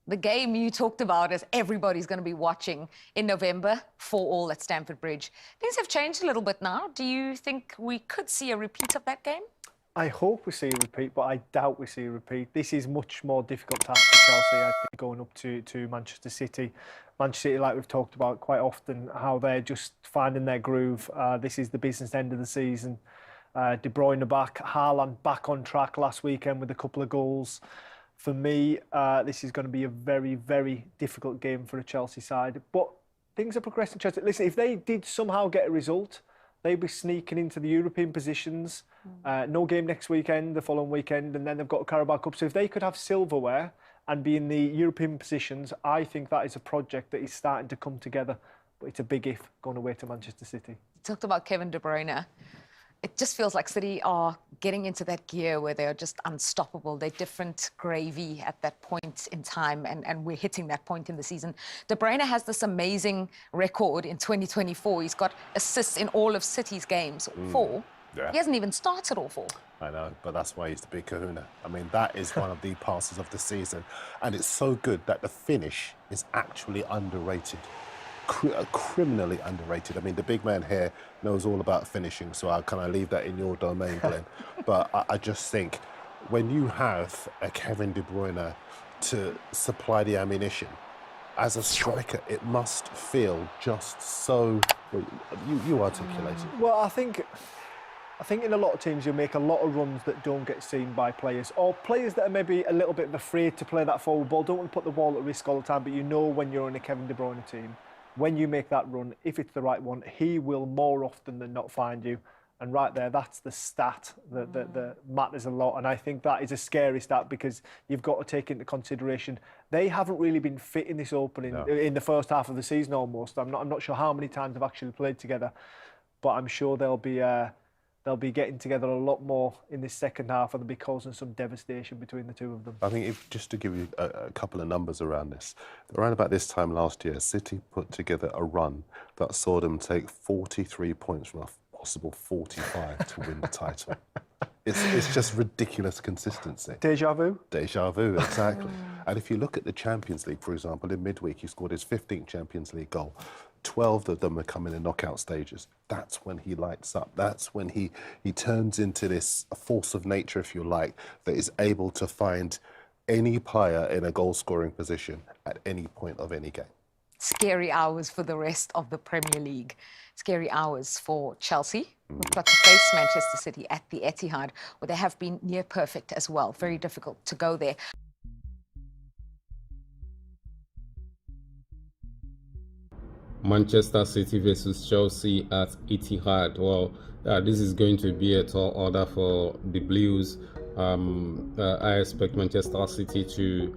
the game you talked about is everybody's going to be watching in November for all at Stamford Bridge. Things have changed a little bit now. Do you think we could see a repeat of that game? I hope we see a repeat, but I doubt we see a repeat. This is much more difficult task for Chelsea, I think, going up to Manchester City. Manchester City, like we've talked about quite often, how they're just finding their groove. This is the business end of the season. De Bruyne back, Haaland back on track last weekend with a couple of goals. For me, this is going to be a very, very difficult game for a Chelsea side. But things are progressing. Chelsea. Listen, if they did somehow get a result, they'd be sneaking into the European positions. No game next weekend, the following weekend, and then they've got a Carabao Cup. So if they could have silverware and be in the European positions, I think that is a project that is starting to come together. But it's a big if going away to Manchester City. You talked about Kevin De Bruyne. It just feels like City are getting into that gear where they are just unstoppable. They're different gravy at that point in time, and we're hitting that point in the season. De Bruyne has this amazing record in 2024. He's got assists in all of City's games, 4. Yeah. He hasn't even started all 4. I know, but that's why he's the big kahuna. I mean, that is one of the passes of the season. And it's so good that the finish is actually underrated. Criminally underrated. I mean, the big man here knows all about finishing, so I'll kind of leave that in your domain, Glenn. But I just think when you have a Kevin De Bruyne to supply the ammunition, as a striker, it must feel just so... Well, you articulate it. Well, I think in a lot of teams you make a lot of runs that don't get seen by players, or players that are maybe a little bit afraid to play that forward ball, don't want to put the ball at risk all the time, but you know when you're in a Kevin De Bruyne team, when you make that run, if it's the right one, he will more often than not find you. And right there, that's the stat that matters a lot. And I think that is a scary stat because you've got to take into consideration they haven't really been fit in this opening, in the first half of the season almost. I'm not sure how many times they've actually played together, but I'm sure they'll be getting together a lot more in this second half, and they'll be causing some devastation between the two of them. I think just to give you a couple of numbers around this, around about this time last year, City put together a run that saw them take 43 points from a possible 45 to win the title. It's just ridiculous consistency. Deja vu? Deja vu, exactly. And if you look at the Champions League, for example, in midweek, he scored his 15th Champions League goal. 12 of them are coming in knockout stages. That's when he lights up. That's when he turns into this force of nature, if you like, that is able to find any player in a goal-scoring position at any point of any game. Scary hours for the rest of the Premier League. Scary hours for Chelsea. We've got to face Manchester City at the Etihad, where they have been near perfect as well. Very difficult to go there. Manchester City versus Chelsea at Etihad. Well, this is going to be a tall order for the Blues. I expect Manchester City to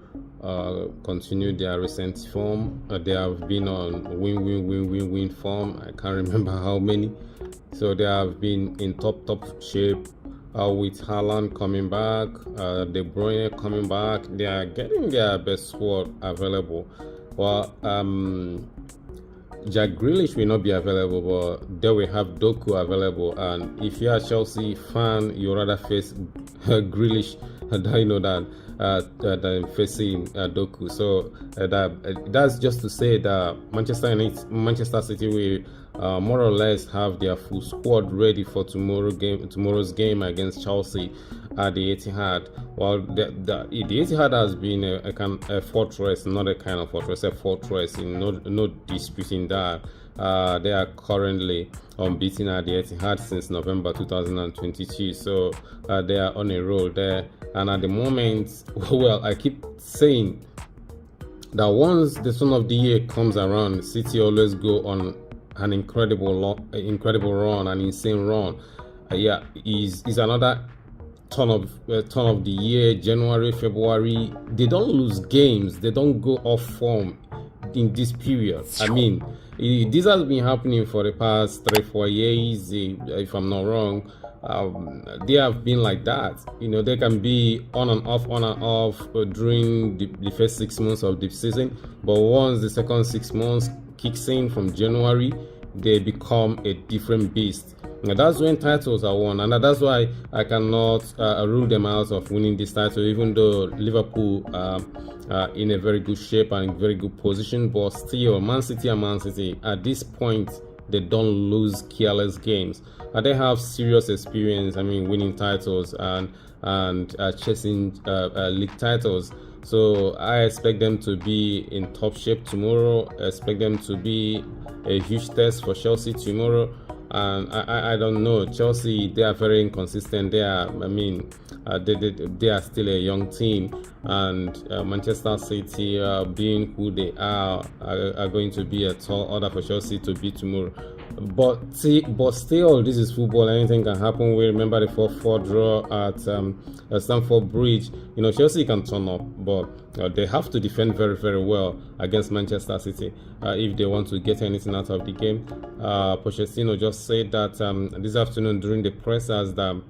continue their recent form. They have been on win form. I can't remember how many. So they have been in top shape. With Haaland coming back, De Bruyne coming back, they are getting their best squad available. Well, Jack Grealish will not be available, but they will have Doku available. And if you're a Chelsea fan, you'd rather face Grealish than facing Doku. So that's just to say that Manchester City will more or less have their full squad ready for tomorrow's game against Chelsea at the Etihad. While the Etihad has been a fortress, not a kind of fortress, a fortress, no disputing that. They are currently unbeaten at the Etihad since November 2022, so they are on a roll there. And at the moment, well, I keep saying that once the turn of the year comes around, City always go on an incredible run, an insane run. Is another turn of the year, January, February. They don't lose games. They don't go off form in this period. I mean, this has been happening for the past 3-4 years, if I'm not wrong. They have been like that. They can be on and off during the first 6 months of the season, but once the second 6 months kicks in from January, they become a different beast. That's when titles are won, and that's why I cannot rule them out of winning this title, even though Liverpool are in a very good shape and very good position. But still, Man City at this point, they don't lose careless games. They have serious experience, I mean, winning titles and chasing league titles. So I expect them to be in top shape tomorrow. I expect them to be a huge test for Chelsea tomorrow. And I don't know, Chelsea, they are very inconsistent. They are, I mean, they are still a young team, and Manchester City, being who they are going to be a tall order for Chelsea to beat tomorrow. But still, this is football. Anything can happen. We remember the 4-4 draw at Stamford Bridge. You know, Chelsea can turn up, but they have to defend very, very well against Manchester City if they want to get anything out of the game. Pochettino just said that this afternoon during the pressers that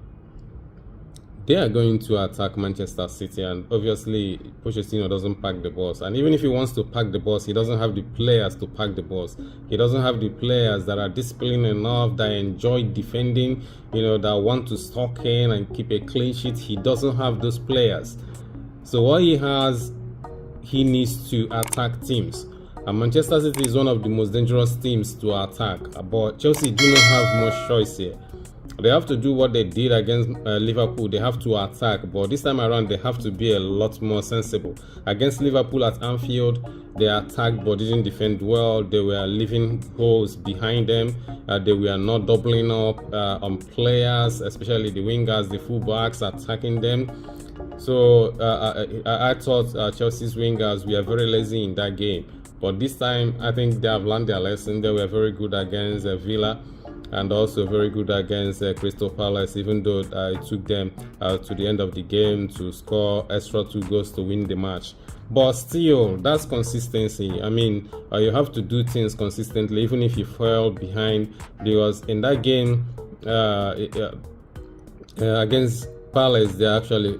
they are going to attack Manchester City, and obviously Pochettino doesn't pack the bus. And even if he wants to pack the bus, he doesn't have the players to pack the bus. He doesn't have the players that are disciplined enough, that enjoy defending, you know, that want to stalk in and keep a clean sheet. He doesn't have those players. So what he has, he needs to attack teams. And Manchester City is one of the most dangerous teams to attack. But Chelsea do not have much choice here. They have to do what they did against Liverpool. They have to attack, but this time around they have to be a lot more sensible. Against Liverpool at Anfield, they attacked but didn't defend well. They were leaving holes behind them. They were not doubling up on players, especially the wingers, the fullbacks, attacking them. So I thought Chelsea's wingers were very lazy in that game. But this time, I think they have learned their lesson. They were very good against Villa, and also very good against Crystal Palace, even though it took them to the end of the game to score extra 2 goals to win the match. But still, that's consistency. I mean, you have to do things consistently, even if you fall behind, because in that game against Palace, they actually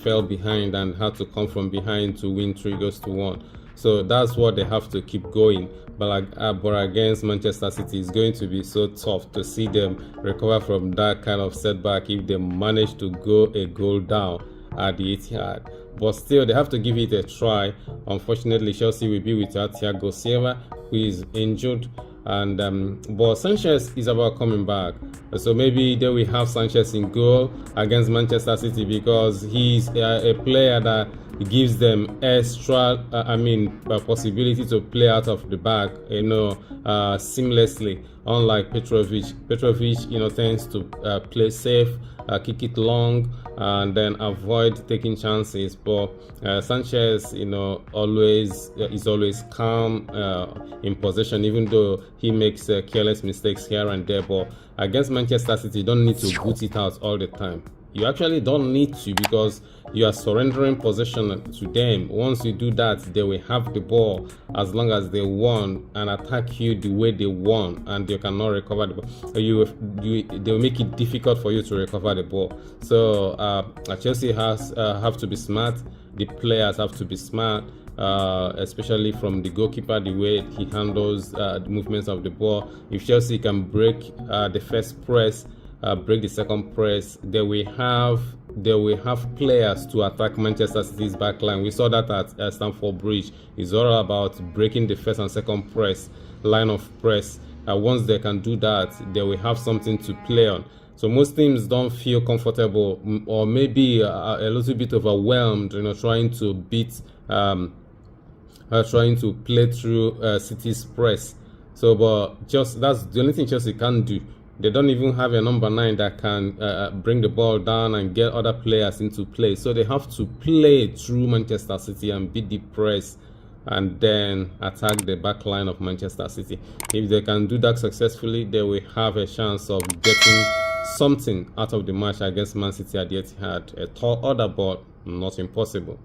fell behind and had to come from behind to win 3 goals to 1. So that's what they have to keep going. But against Manchester City, it's going to be so tough to see them recover from that kind of setback if they manage to go a goal down at the Etihad. But still, they have to give it a try. Unfortunately, Chelsea will be without Thiago Silva, who is injured. And but Sanchez is about coming back, so maybe they will have Sanchez in goal against Manchester City, because he's a player that gives them extra possibility to play out of the back, seamlessly, unlike Petrovic, tends to play safe, kick it long, and then avoid taking chances. But Sanchez, is always calm in possession, even though he makes careless mistakes here and there. But against Manchester City, you don't need to boot it out all the time. You actually don't need to, because you are surrendering possession to them. Once you do that, they will have the ball as long as they want and attack you the way they want, and you cannot recover the ball. They will make it difficult for you to recover the ball. So Chelsea have to be smart. The players have to be smart, especially from the goalkeeper, the way he handles the movements of the ball. If Chelsea can break the first press, break the second press, they will have players to attack Manchester City's backline. We saw that at Stamford Bridge. It's all about breaking the first and second press, line of press. Once they can do that, they will have something to play on. So most teams don't feel comfortable, or maybe a little bit overwhelmed, trying to play through City's press. So, but just that's the only thing Chelsea can do. They don't even have a number 9 that can bring the ball down and get other players into play. So they have to play through Manchester City and beat the press, and then attack the back line of Manchester City. If they can do that successfully, they will have a chance of getting something out of the match against Man City at the Etihad. A tall order, but not impossible.